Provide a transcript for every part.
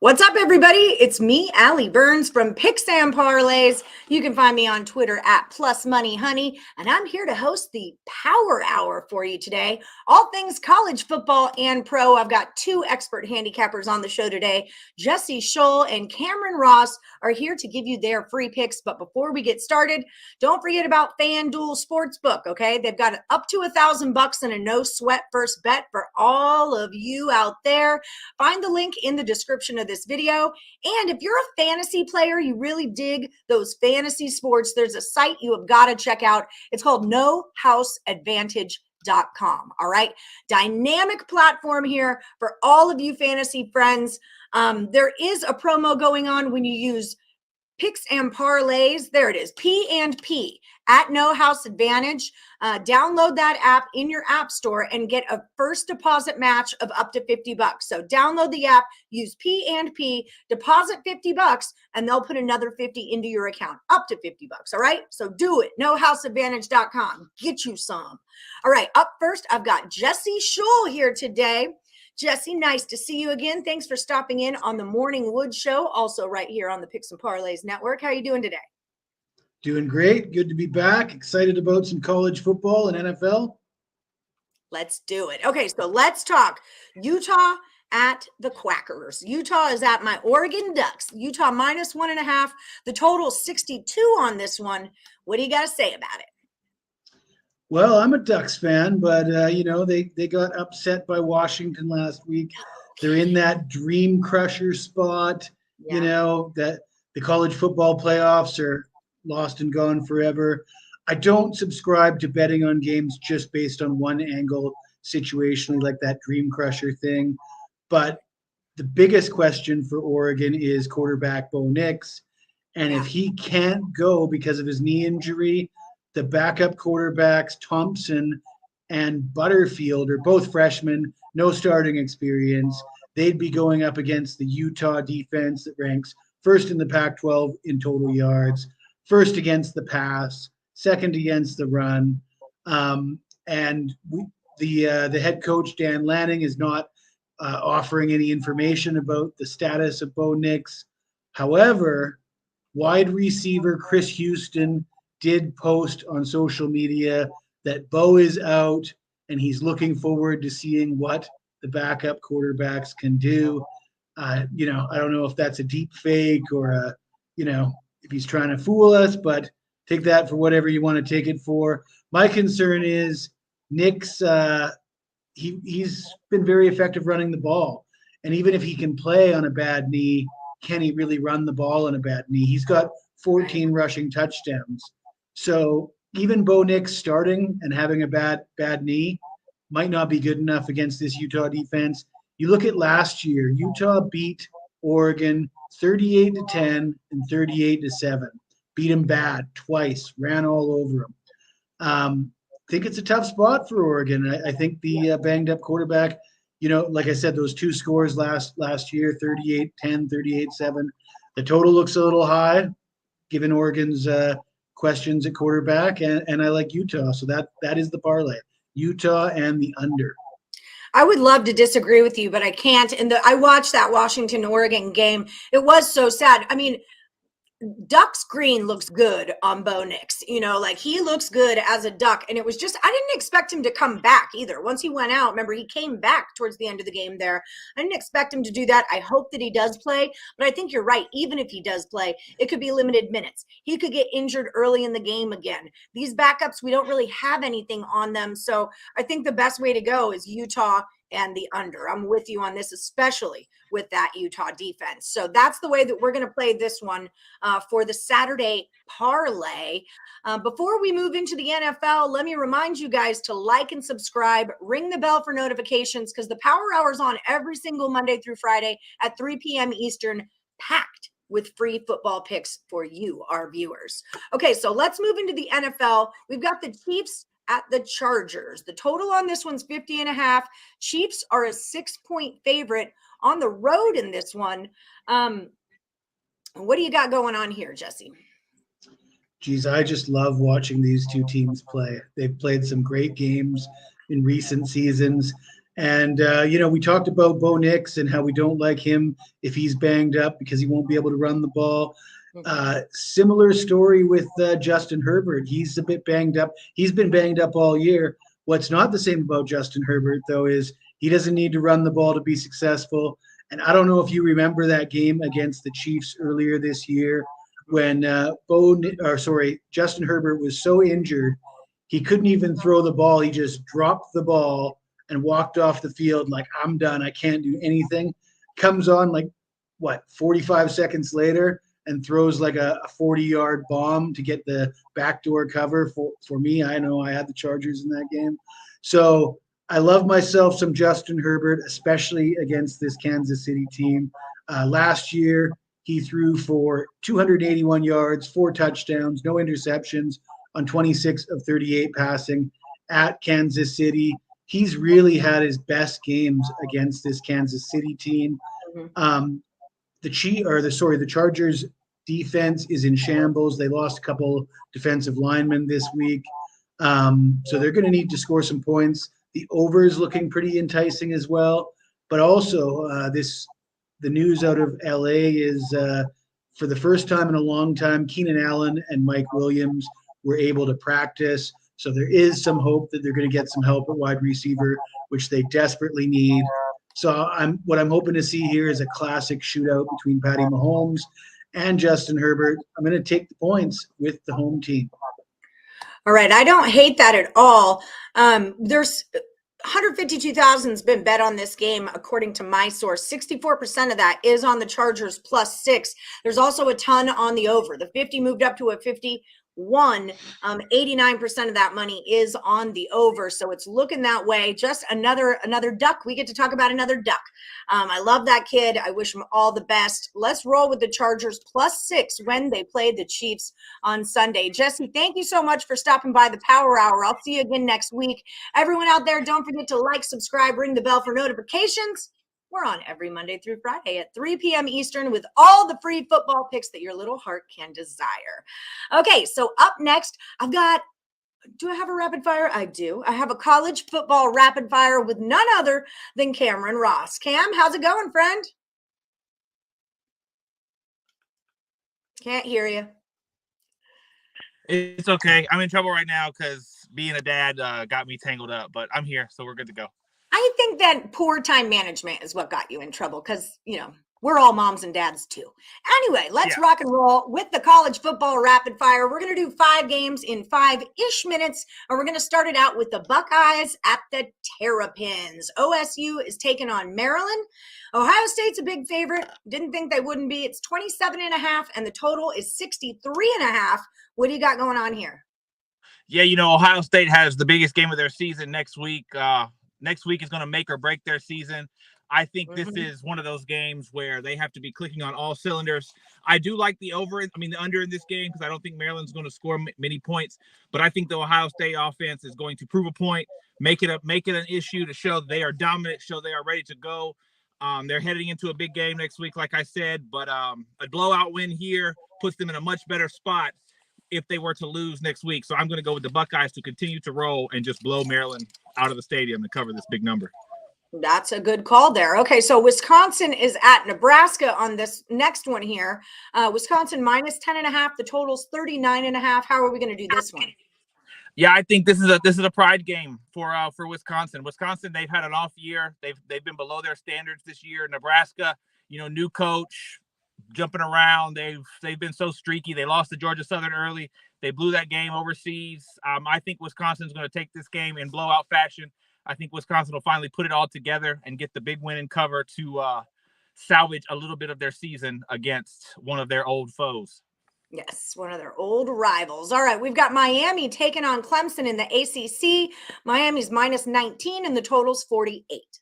What's up, everybody? It's me, Allie Burns from Picks and Parlays. You can find me on Twitter at +moneyhoney, and I'm here to host the Power Hour for you today. All things college football and pro. I've got two expert handicappers on the show today. Jesse Scholl and Cameron Ross are here to give you their free picks. But before we get started, don't forget about FanDuel Sportsbook, okay? They've got up to $1,000 and a no-sweat first bet for all of you out there. Find the link in the description of this video. And if you're a fantasy player, you really dig those fantasy sports, there's a site you have got to check out. It's called NoHouseAdvantage.com. All right. Dynamic platform here for all of you fantasy friends. There is a promo going on when you use Picks and Parlays. There it is. P&P at No House Advantage. Download that app in your app store and get a first deposit match of up to $50. So download the app, use P&P, deposit $50, and they'll put another 50 into your account, up to $50. All right. So do it. NoHouseAdvantage.com. Get you some. All right. Up first, I've got Jesse Scholl here today. Jesse, nice to see you again. Thanks for stopping in on the Morning Wood Show, also right here on the Picks and Parlays Network. How are you doing today? Doing great. Good to be back. Excited about some college football and NFL. Let's do it. Okay, so let's talk Utah at the Quackers. Utah is at my Oregon Ducks. Utah -1.5. The total 62 on this one. What do you got to say about it? Well, I'm a Ducks fan, but they got upset by Washington last week. They're in that dream crusher spot. Yeah. That the college football playoffs are lost and gone forever. I don't subscribe to betting on games just based on one angle situationally, like that dream crusher thing. But the biggest question for Oregon is quarterback Bo Nix. And if he can't go because of his knee injury, the backup quarterbacks, Thompson and Butterfield, are both freshmen, no starting experience. They'd be going up against the Utah defense that ranks first in the Pac-12 in total yards, first against the pass, second against the run. The head coach, Dan Lanning, is not offering any information about the status of Bo Nix. However, wide receiver Chris Houston did post on social media that Bo is out and he's looking forward to seeing what the backup quarterbacks can do. I don't know if that's a deep fake or if he's trying to fool us, but take that for whatever you want to take it for. My concern is Nix, he's been very effective running the ball. And even if he can play on a bad knee, can he really run the ball on a bad knee? He's got 14 rushing touchdowns. So even Bo Nix starting and having a bad knee might not be good enough against this Utah defense. You look at last year, Utah beat Oregon 38-10 and 38-7. Beat them bad twice, ran all over them. I think it's a tough spot for Oregon. I think the banged up quarterback, like I said, those two scores last year, 38-10, 38-7. The total looks a little high, given Oregon's questions at quarterback, and I like Utah. So that is the parlay. Utah and the under. I would love to disagree with you, but I can't. And I watched that Washington-Oregon game. It was so sad. I mean, Ducks green looks good on Bo Nix, like he looks good as a Duck. And it was just, I didn't expect him to come back either. Once he went out, remember, he came back towards the end of the game there. I didn't expect him to do that. I hope that he does play, but I think you're right. Even if he does play, it could be limited minutes. He could get injured early in the game again. These backups, we don't really have anything on them. So I think the best way to go is Utah and the under. I'm with you on this, especially with that Utah defense. So that's the way that we're going to play this one for the Saturday parlay. Before we move into the NFL, let me remind you guys to like and subscribe, ring the bell for notifications, because the Power Hour is on every single Monday through Friday at 3 p.m. Eastern, packed with free football picks for you, our viewers. Okay, so let's move into the NFL. We've got the Chiefs at the Chargers. The total on this one's 50.5. Chiefs are a 6-point favorite on the road in this one. What do you got going on here, Jesse? Geez, I just love watching these two teams play. They've played some great games in recent seasons. And, we talked about Bo Nix and how we don't like him if he's banged up because he won't be able to run the ball. Similar story with Justin Herbert. He's a bit banged up. He's been banged up all year. What's not the same about Justin Herbert, though, is he doesn't need to run the ball to be successful. And I don't know if you remember that game against the Chiefs earlier this year when Justin Herbert was so injured, he couldn't even throw the ball. He just dropped the ball and walked off the field like, I'm done. I can't do anything. Comes on 45 seconds later and throws like a 40-yard bomb to get the backdoor cover for me. I know I had the Chargers in that game. So I love myself some Justin Herbert, especially against this Kansas City team. Last year, he threw for 281 yards, 4 touchdowns, no interceptions on 26 of 38 passing at Kansas City. He's really had his best games against this Kansas City team. The Chargers defense is in shambles. They lost a couple defensive linemen this week. So they're going to need to score some points. The over is looking pretty enticing as well. But also the news out of LA is for the first time in a long time, Keenan Allen and Mike Williams were able to practice. So there is some hope that they're going to get some help at wide receiver, which they desperately need. So what I'm hoping to see here is a classic shootout between Patty Mahomes and Justin Herbert. I'm going to take the points with the home team. All right. I don't hate that at all. There's 152,000 has been bet on this game, according to my source. 64% of that is on the Chargers +6. There's also a ton on the over. The 50 moved up to a 51. 89% of that money is on the over. So it's looking that way. Just another duck. We get to talk about another duck. I love that kid. I wish him all the best. Let's roll with the Chargers +6 when they play the Chiefs on Sunday. Jesse, thank you so much for stopping by the Power Hour. I'll see you again next week. Everyone out there, don't forget to like, subscribe, ring the bell for notifications. We're on every Monday through Friday at 3 p.m. Eastern with all the free football picks that your little heart can desire. Okay, so up next, do I have a rapid fire? I do. I have a college football rapid fire with none other than Cameron Ross. Cam, how's it going, friend? Can't hear you. It's okay. I'm in trouble right now because being a dad got me tangled up, but I'm here, so we're good to go. I think that poor time management is what got you in trouble because, we're all moms and dads too. Anyway, let's rock and roll with the college football rapid fire. We're going to do 5 games in 5-ish minutes, and we're going to start it out with the Buckeyes at the Terrapins. OSU is taking on Maryland. Ohio State's a big favorite. Didn't think they wouldn't be. It's 27.5, and the total is 63.5. What do you got going on here? Yeah, Ohio State has the biggest game of their season next week. Next week is going to make or break their season. I think this is one of those games where they have to be clicking on all cylinders. I do like the under in this game because I don't think Maryland's going to score many points. But I think the Ohio State offense is going to prove a point, make it an issue to show they are dominant, show they are ready to go. They're heading into a big game next week, like I said. But a blowout win here puts them in a much better spot if they were to lose next week. So I'm going to go with the Buckeyes to continue to roll and just blow Maryland out of the stadium to cover this big number. That's a good call there. Okay, so Wisconsin is at Nebraska on this next one here. Wisconsin -10.5. The total's 39.5. How are we going to do this one? Yeah, I think this is a pride game for Wisconsin. Wisconsin, they've had an off year. They've been below their standards this year. Nebraska, new coach, jumping around. They've been so streaky. They lost to Georgia Southern early. They blew that game overseas. I think Wisconsin's going to take this game in blowout fashion. I think Wisconsin will finally put it all together and get the big win and cover to salvage a little bit of their season against one of their old foes. Yes, one of their old rivals. All right, we've got Miami taking on Clemson in the ACC. Miami's -19 and the total's 48.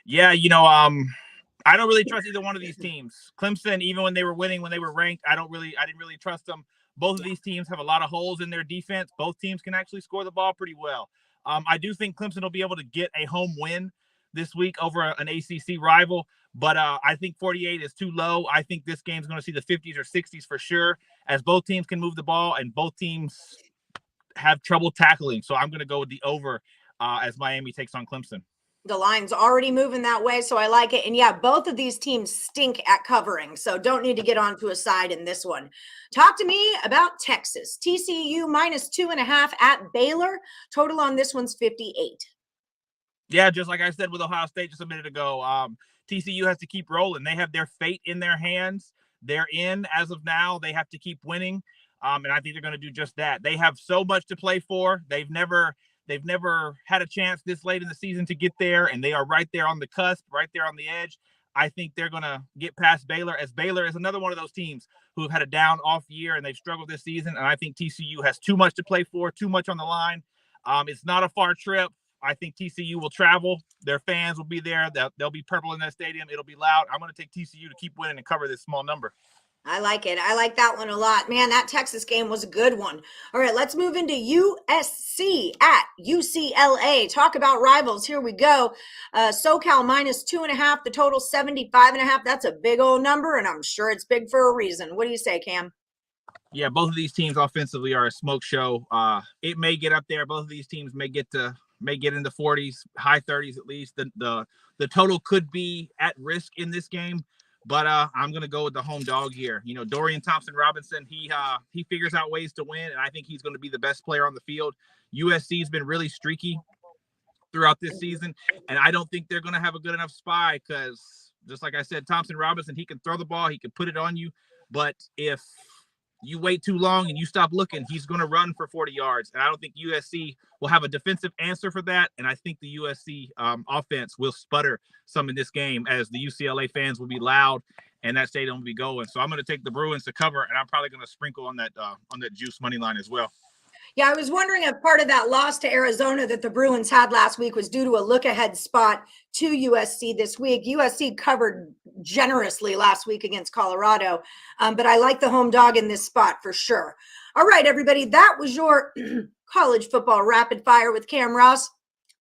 Yeah, I don't really trust either one of these teams. Clemson, even when they were winning, when they were ranked, I didn't really trust them. Both of these teams have a lot of holes in their defense. Both teams can actually score the ball pretty well. I do think Clemson will be able to get a home win this week over an ACC rival, but I think 48 is too low. I think this game's going to see the 50s or 60s for sure, as both teams can move the ball and both teams have trouble tackling. So I'm going to go with the over as Miami takes on Clemson. The line's already moving that way, so I like it. And yeah, both of these teams stink at covering, so don't need to get onto a side in this one. Talk to me about Texas. TCU minus 2.5 at Baylor. Total on this one's 58. Yeah, just like I said with Ohio State just a minute ago, TCU has to keep rolling. They have their fate in their hands. They're in as of now. They have to keep winning, and I think they're going to do just that. They have so much to play for. They've never had a chance this late in the season to get there, and they are right there on the cusp, right there on the edge. I think they're going to get past Baylor, as Baylor is another one of those teams who have had a down off year, and they've struggled this season, and I think TCU has too much to play for, too much on the line. It's not a far trip. I think TCU will travel. Their fans will be there. They'll be purple in that stadium. It'll be loud. I'm going to take TCU to keep winning and cover this small number. I like it. I like that one a lot. Man, that Texas game was a good one. All right, let's move into USC at UCLA. Talk about rivals. Here we go. SoCal minus 2.5. The total 75.5. That's a big old number, and I'm sure it's big for a reason. What do you say, Cam? Yeah, both of these teams offensively are a smoke show. It may get up there. Both of these teams may get in the 40s, high 30s at least. The total could be at risk in this game, but I'm going to go with the home dog here. You know, Dorian Thompson-Robinson, he figures out ways to win, and I think he's going to be the best player on the field. USC's been really streaky throughout this season, and I don't think they're going to have a good enough spy because, just like I said, Thompson-Robinson, he can throw the ball, he can put it on you, but if you wait too long and you stop looking, he's going to run for 40 yards. And I don't think USC will have a defensive answer for that. And I think the USC offense will sputter some in this game as the UCLA fans will be loud and that stadium will be going. So I'm going to take the Bruins to cover, and I'm probably going to sprinkle on that juice money line as well. Yeah, I was wondering if part of that loss to Arizona that the Bruins had last week was due to a look-ahead spot to USC this week. USC covered generously last week against Colorado, but I like the home dog in this spot for sure. All right, everybody, that was your college football rapid fire with Cam Ross.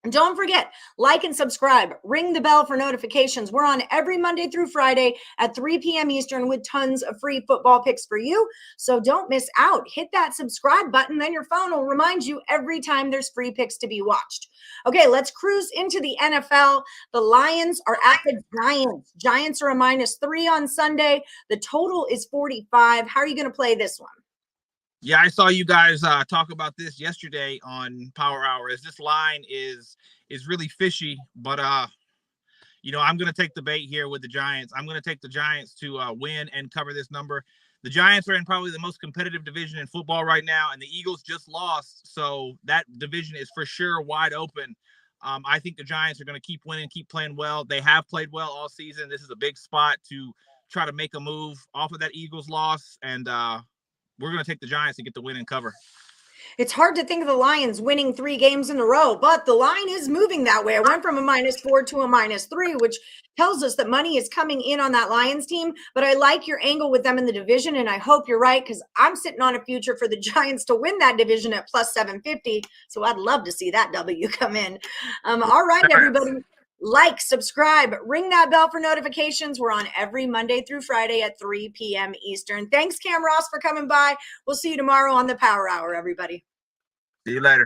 And don't forget, like and subscribe. Ring the bell for notifications. We're on every Monday through Friday at 3 p.m. Eastern with tons of free football picks for you. So don't miss out. Hit that subscribe button. Then your phone will remind you every time there's free picks to be watched. Okay, let's cruise into the NFL. The Lions are at the Giants. Giants are a -3 on Sunday. The total is 45. How are you going to play this one? Yeah, I saw you guys talk about this yesterday on Power Hour. As this line is really fishy, but you know, I'm going to take the bait here with the Giants. I'm going to take the Giants to win and cover this number. The Giants are in probably the most competitive division in football right now, and the Eagles just lost, so that division is for sure wide open. I think the Giants are going to keep winning, keep playing well. They have played well all season. This is a big spot to try to make a move off of that Eagles loss, and we're going to take the Giants to get the win and cover. It's hard to think of the Lions winning 3 games in a row, but the line is moving that way. I went from a -4 to a -3, which tells us that money is coming in on that Lions team. But I like your angle with them in the division, and I hope you're right because I'm sitting on a future for the Giants to win that division at +750. So I'd love to see that W come in. All right, everybody. Like, subscribe, ring that bell for notifications. We're on every Monday through Friday at 3 p.m. Eastern. Thanks, Cam Ross, for coming by. We'll see you tomorrow on the Power Hour, everybody. See you later.